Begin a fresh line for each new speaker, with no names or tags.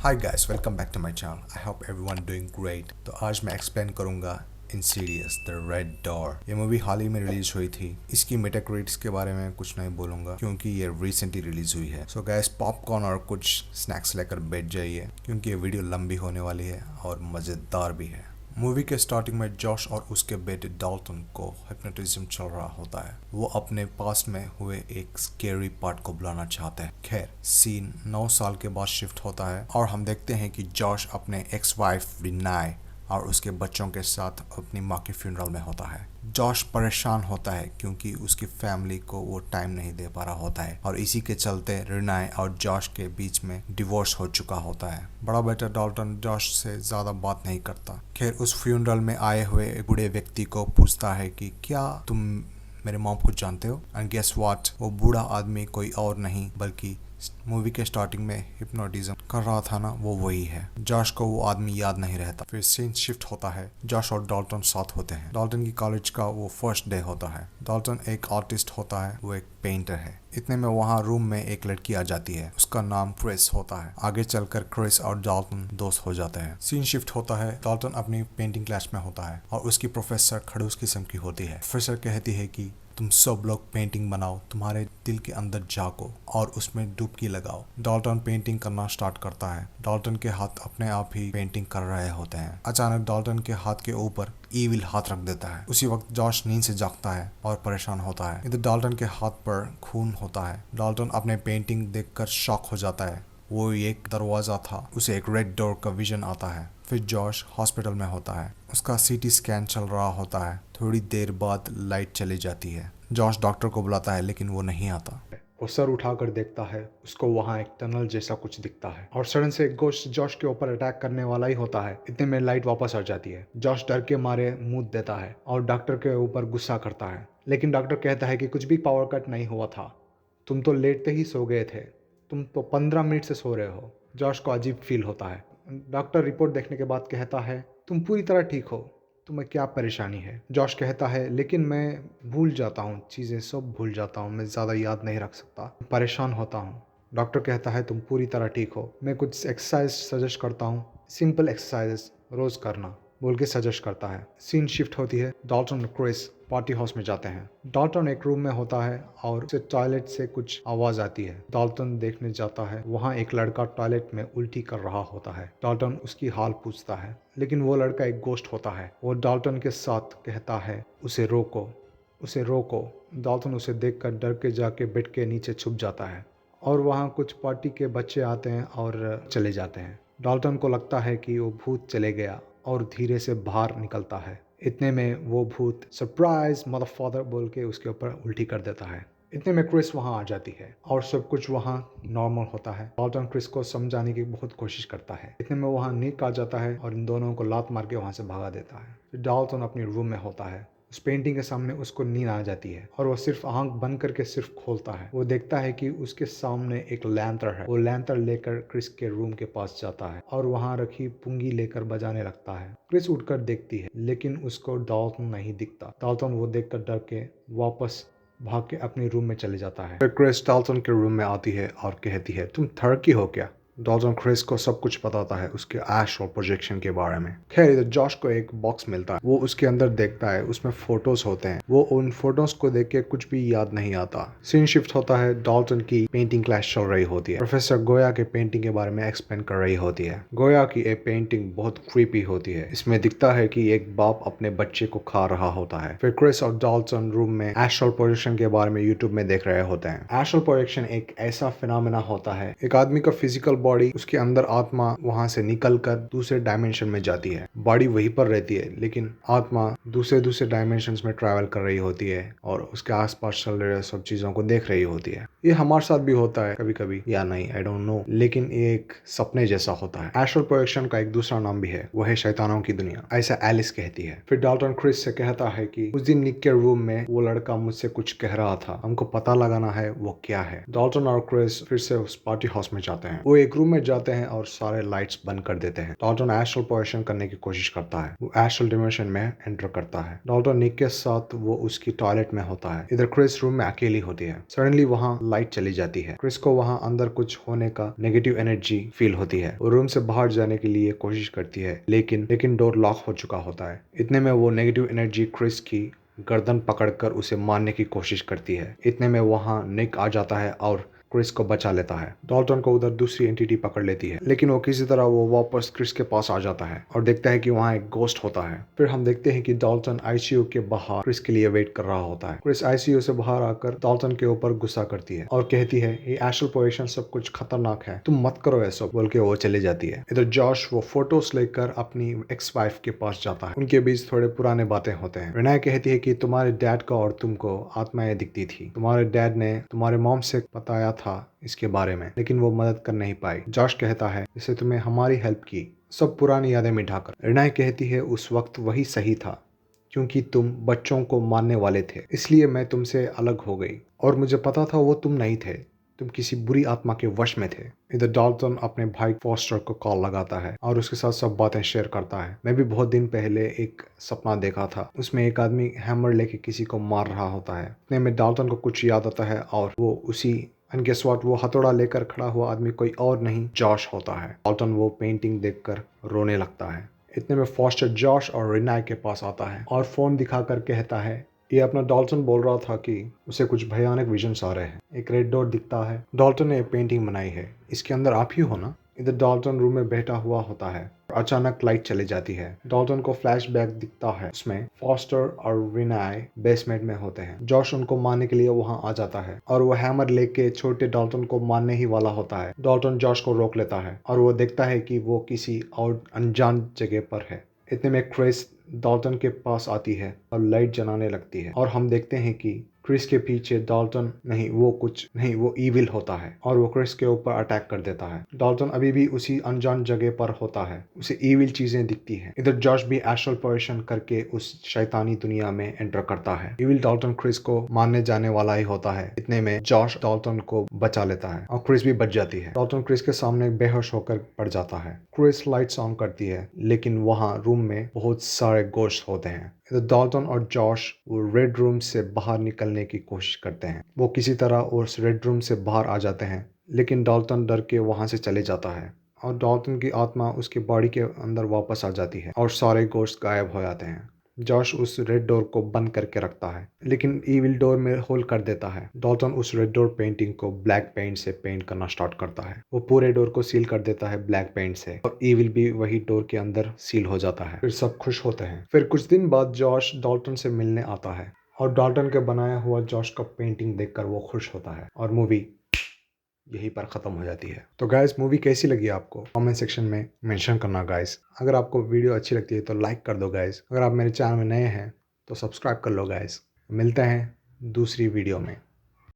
Hi guys, welcome back to my channel. I hope everyone doing great. तो आज मैं explain करूंगा Insidious The Red Door. ये movie हाल ही में रिलीज हुई थी। इसकी मेटाक्रिटिक्स के बारे में कुछ नहीं बोलूंगा क्योंकि ये रिसेंटली रिलीज हुई है। सो गाइस, पॉपकॉर्न और कुछ स्नैक्स लेकर बैठ जाइए क्योंकि ये वीडियो लंबी होने वाली है और मज़ेदार भी है। मूवी के स्टार्टिंग में जॉश और उसके बेटे डाल्टन को हिप्नोटिज्म चल रहा होता है। वो अपने पास में हुए एक स्केरी पार्ट को बुलाना चाहते हैं। खैर, सीन 9 साल के बाद शिफ्ट होता है और हम देखते हैं कि जॉश अपने एक्स वाइफ रिनाय और उसके बच्चों के साथ अपनी माँ के फ्यूनरल में होता है। जॉश परेशान होता है क्योंकि उसकी फैमिली को वो टाइम नहीं दे पा रहा होता है और इसी के चलते रिनाय और जॉश के बीच में डिवोर्स हो चुका होता है। बड़ा बेटा डाल्टन जॉश से ज्यादा बात नहीं करता। खैर, उस फ्यूनरल में आए हुए बूढ़े व्यक्ति को पूछता है कि क्या तुम मेरे मॉम को जानते हो? एंड गेस व्हाट, वो बूढ़ा आदमी कोई और नहीं बल्कि मूवी के स्टार्टिंग में हिप्नोटिज्म कर रहा था ना, वो वही है। जॉश को वो आदमी याद नहीं रहता। फिर सीन शिफ्ट होता है। जॉश और डाल्टन साथ होते हैं। डाल्टन की कॉलेज का वो फर्स्ट डे होता है। डाल्टन एक आर्टिस्ट होता है, वो एक पेंटर है। इतने में वहाँ रूम में एक लड़की आ जाती है। उसका नाम क्रिस होता है। आगे चलकर क्रिस और डाल्टन दोस्त हो जाते हैं। सीन शिफ्ट होता है। डाल्टन अपनी पेंटिंग क्लास में होता है और उसकी प्रोफेसर खड़ूस किस्म की होती है। प्रोफेसर कहती है कि तुम सब लोग पेंटिंग बनाओ, तुम्हारे दिल के अंदर झांको और उसमें डुबकी लगाओ। डाल्टन पेंटिंग करना स्टार्ट करता है। डाल्टन के हाथ अपने आप ही पेंटिंग कर रहे होते हैं। अचानक डाल्टन के हाथ के ऊपर ईविल हाथ रख देता है। उसी वक्त जॉश नींद से जागता है और परेशान होता है। इधर डाल्टन के हाथ पर खून होता है। डाल्टन अपने पेंटिंग देखकर शॉक हो जाता है। वो एक दरवाजा था, उसे एक रेड डोर का विजन आता है। फिर जॉश हॉस्पिटल में होता है। उसका सीटी स्कैन चल रहा होता है। थोड़ी देर बाद लाइट चली जाती है। जॉश डॉक्टर को बुलाता है लेकिन वो नहीं आता।
वो सर उठाकर देखता है, उसको वहाँ एक टनल जैसा कुछ दिखता है और सडन से एक गोश्त जॉश के ऊपर अटैक करने वाला ही होता है। इतने में लाइट वापस आ जाती है। जॉश डर के मारे मुंह देता है और डॉक्टर के ऊपर गुस्सा करता है, लेकिन डॉक्टर कहता है कि कुछ भी पावर कट नहीं हुआ था, तुम तो लेटते ही सो गए थे, तुम तो 15 मिनट से सो रहे हो। जॉश को अजीब फील होता है। डॉक्टर रिपोर्ट देखने के बाद कहता है, तुम पूरी तरह ठीक हो, तुम्हें क्या परेशानी है? जॉश कहता है, लेकिन मैं भूल जाता हूँ, चीज़ें सब भूल जाता हूँ, मैं ज़्यादा याद नहीं रख सकता, परेशान होता हूँ। डॉक्टर कहता है, तुम पूरी तरह ठीक हो, मैं कुछ एक्सरसाइज सजेस्ट करता हूँ, सिंपल एक्सरसाइजेस रोज़ करना बोल के सजेस्ट करता है। सीन शिफ्ट होती है। डाल्टन और क्रिस पार्टी हाउस में जाते हैं। डाल्टन एक रूम में होता है और उसे टॉयलेट से कुछ आवाज आती है। डाल्टन देखने जाता है। वहाँ एक लड़का टॉयलेट में उल्टी कर रहा होता है। डाल्टन उसकी हाल पूछता है, लेकिन वो लड़का एक गोश्त होता है। वो डाल्टन के साथ कहता है, उसे रोको, उसे रोको। डाल्टन उसे देखकर डर के जाके बेड के नीचे छुप जाता है और वहाँ कुछ पार्टी के बच्चे आते हैं और चले जाते हैं। डाल्टन को लगता है कि वो भूत चले गया और धीरे से बाहर निकलता है। इतने में वो भूत सरप्राइज मदरफादर बोल के उसके ऊपर उल्टी कर देता है। इतने में क्रिस वहाँ आ जाती है और सब कुछ वहाँ नॉर्मल होता है। डाल्टन क्रिस को समझाने की बहुत कोशिश करता है। इतने में वहाँ निक आ जाता है और इन दोनों को लात मार के वहाँ से भगा देता है। फिर डाल्टन अपनी रूम में होता है। उस पेंटिंग के सामने उसको नींद आ जाती है और वो सिर्फ आंख बंद करके सिर्फ खोलता है। वो देखता है कि उसके सामने एक लैंतर्न है। वो लैंतर्न लेकर क्रिस के रूम के पास जाता है और वहाँ रखी पुंगी लेकर बजाने लगता है। क्रिस उठकर देखती है लेकिन उसको डाल्टन नहीं दिखता। डाल्टन वो देखकर डर के वापस भाग के अपने रूम में चले जाता है। फिर क्रिस डाल्टन के रूम में आती है और कहती है, तुम थर्की हो क्या? डाल्टन क्रिस को सब कुछ बताता है उसके एस्ट्रल प्रोजेक्शन के बारे में। खैर, इधर जॉश को एक बॉक्स मिलता है। वो उसके अंदर देखता है, उसमें फोटोज होते हैं। वो उन फोटोज को देख के कुछ भी याद नहीं आता। सीन शिफ्ट होता है। डाल्टन की पेंटिंग क्लास चल रही होती है। प्रोफेसर गोया के पेंटिंग के बारे में एक्सप्लेन कर रही होती है। गोया की एक पेंटिंग बहुत क्रीपी होती है। इसमें दिखता है कि एक बाप अपने बच्चे को खा रहा होता है। फिर क्रिस और डाल्टन रूम में एस्ट्रल प्रोजेक्शन के बारे में यूट्यूब में देख रहे होते हैं। एस्ट्रल प्रोजेक्शन एक ऐसा फिनोमेना होता है, एक आदमी का फिजिकल बॉडी, उसके अंदर आत्मा वहां से निकलकर दूसरे डायमेंशन में जाती है। बॉडी वहीं पर रहती है लेकिन आत्मा दूसरे दूसरे डायमेंशन में ट्रैवल कर रही होती है और उसके आसपास चल रहे सब चीजों को देख रही होती है। ये हमारे साथ भी होता है कभी कभी या नहीं, आई डोंट नो, लेकिन ये एक सपने जैसा होता है। एस्ट्रल प्रोजेक्शन का एक दूसरा नाम भी है, वो है शैतानों की दुनिया, ऐसा एलिस कहती है। फिर डाल्टन क्रिस से कहता है कि उस दिन निक के रूम में वो लड़का मुझसे कुछ कह रहा था, हमको पता लगाना है वो क्या है। डाल्टन और क्रिस फिर से उस पार्टी हाउस में जाते हैं। वो एक एक रूम में जाते हैं और सारे लाइट्स बंद कर देते हैं। डाल्टन एस्ट्रल प्रोजेक्शन करने की कोशिश करता है। वो एस्ट्रल डिमेंशन में एंटर करता है। डाल्टन निक के साथ वो उसकी टॉयलेट में होता है। इधर क्रिस रूम में अकेली होती है। सडनली वहाँ लाइट चली जाती है। क्रिस को वहाँ अंदर कुछ होने का नेगेटिव एनर्जी फील होती है। वो रूम से बाहर जाने के लिए कोशिश करती है, लेकिन डोर लॉक हो चुका होता है। इतने में वो नेगेटिव एनर्जी क्रिस की गर्दन पकड़कर उसे मारने की कोशिश करती है। इतने में वहाँ निक आ जाता है और क्रिस को बचा लेता है। डाल्टन को उधर दूसरी एंटिटी पकड़ लेती है, लेकिन वो किसी तरह वो वापस क्रिस के पास आ जाता है और देखता है कि वहाँ एक गोस्ट होता है। फिर हम देखते हैं कि डाल्टन आईसीयू के बाहर क्रिस के लिए वेट कर रहा होता है। क्रिस आईसीयू से बाहर आकर डाल्टन के ऊपर गुस्सा करती है और कहती है ये एस्ट्रल प्रोजेक्शन सब कुछ खतरनाक है, तुम मत करो ऐसा, बोल के वो चले जाती है। इधर जॉश वो फोटोज लेकर अपनी एक्स वाइफ के पास जाता है। उनके बीच थोड़े पुराने बातें होते हैं। रेनाए कहती है कि तुम्हारे डैड का और तुमको आत्माएं दिखती थी। तुम्हारे डैड ने तुम्हारे मॉम से बताया था इसके बारे में, लेकिन वो मदद कर नहीं पाई। जॉश कहता है इससे तुम्हें हमारी हेल्प की, सब पुरानी यादें मिटाकर। रेनाए कहती है उस वक्त वही सही था, क्योंकि तुम बच्चों को मारने वाले थे, इसलिए मैं तुमसे अलग हो गई और मुझे पता था वो तुम नहीं थे, तुम किसी बुरी आत्मा के वश में थे। इधर डाल्टन अपने भाई फॉस्टर को कॉल लगाता है और उसके साथ सब बातें शेयर करता है। मैं भी बहुत दिन पहले एक सपना देखा था, उसमें एक आदमी हैमर लेके किसी को मार रहा होता है। इतने में डाल्टन को कुछ याद आता है और वो उसी गेस व्हाट, वो हथौड़ा लेकर खड़ा हुआ आदमी कोई और नहीं जॉश होता है। डाल्टन वो पेंटिंग देखकर रोने लगता है। इतने में फॉस्टर जॉश और रेनाए के पास आता है और फोन दिखाकर कहता है ये अपना डाल्टन बोल रहा था कि उसे कुछ भयानक विजन्स आ रहे हैं। एक रेड डॉट दिखता है। डाल्टन ने पेंटिंग बनाई है, इसके अंदर आप ही हो ना। इधर डाल्टन रूम में बैठा हुआ होता है। अचानक लाइट चली जाती है। डाल्टन को फ्लैशबैक दिखता है, उसमें फॉस्टर और रेनाए बेसमेंट में होते हैं। जॉश उनको मारने के लिए वहां आ जाता है और वो हैमर लेके छोटे डाल्टन को मारने ही वाला होता है। डाल्टन जॉश को रोक लेता है और वो देखता है कि वो किसी और अनजान जगह पर है। इतने में क्रिस डाल्टन के पास आती है और लाइट जलाने लगती है और हम देखते हैं कि क्रिस के पीछे डाल्टन नहीं, वो ईविल होता है और वो क्रिस के ऊपर अटैक कर देता है। डाल्टन अभी भी उसी अनजान जगह पर होता है, उसे ईविल चीजें दिखती हैं। इधर जॉश भी एस्ट्रल प्रोजेक्शन करके उस शैतानी दुनिया में एंटर करता है। ईविल डाल्टन क्रिस को मारने जाने वाला ही होता है। इतने में जॉश डाल्टन को बचा लेता है और क्रिस भी बच जाती है। डाल्टन क्रिस के सामने बेहोश होकर पड़ जाता है। क्रिस लाइट्स ऑन करती है, लेकिन वहाँ रूम में बहुत सारे गोश्त होते हैं। डाल्टन और जॉश वो रेड रूम से बाहर निकलने की कोशिश करते हैं। वो किसी तरह उस रेड रूम से बाहर आ जाते हैं, लेकिन डाल्टन डर के वहां से चले जाता है और डाल्टन की आत्मा उसके बॉडी के अंदर वापस आ जाती है और सारे गोश्त गायब हो जाते हैं। जॉश उस रेड डोर को बंद करके रखता है, लेकिन ईविल डोर में होल कर देता है। डाल्टन उस रेड डोर पेंटिंग को ब्लैक पेंट से पेंट करना स्टार्ट करता है। वो पूरे डोर को सील कर देता है ब्लैक पेंट से और ईविल भी वही डोर के अंदर सील हो जाता है। फिर सब खुश होते हैं। फिर कुछ दिन बाद जॉश डाल्टन से मिलने आता है और डाल्टन के बनाया हुआ जॉश का पेंटिंग देखकर वो खुश होता है और मूवी यहीं पर ख़त्म हो जाती है। तो गाइस, मूवी कैसी लगी आपको कमेंट सेक्शन में मेंशन करना गाइस। अगर आपको वीडियो अच्छी लगती है तो लाइक कर दो गाइस। अगर आप मेरे चैनल में नए हैं तो सब्सक्राइब कर लो गाइस। मिलते हैं दूसरी वीडियो में।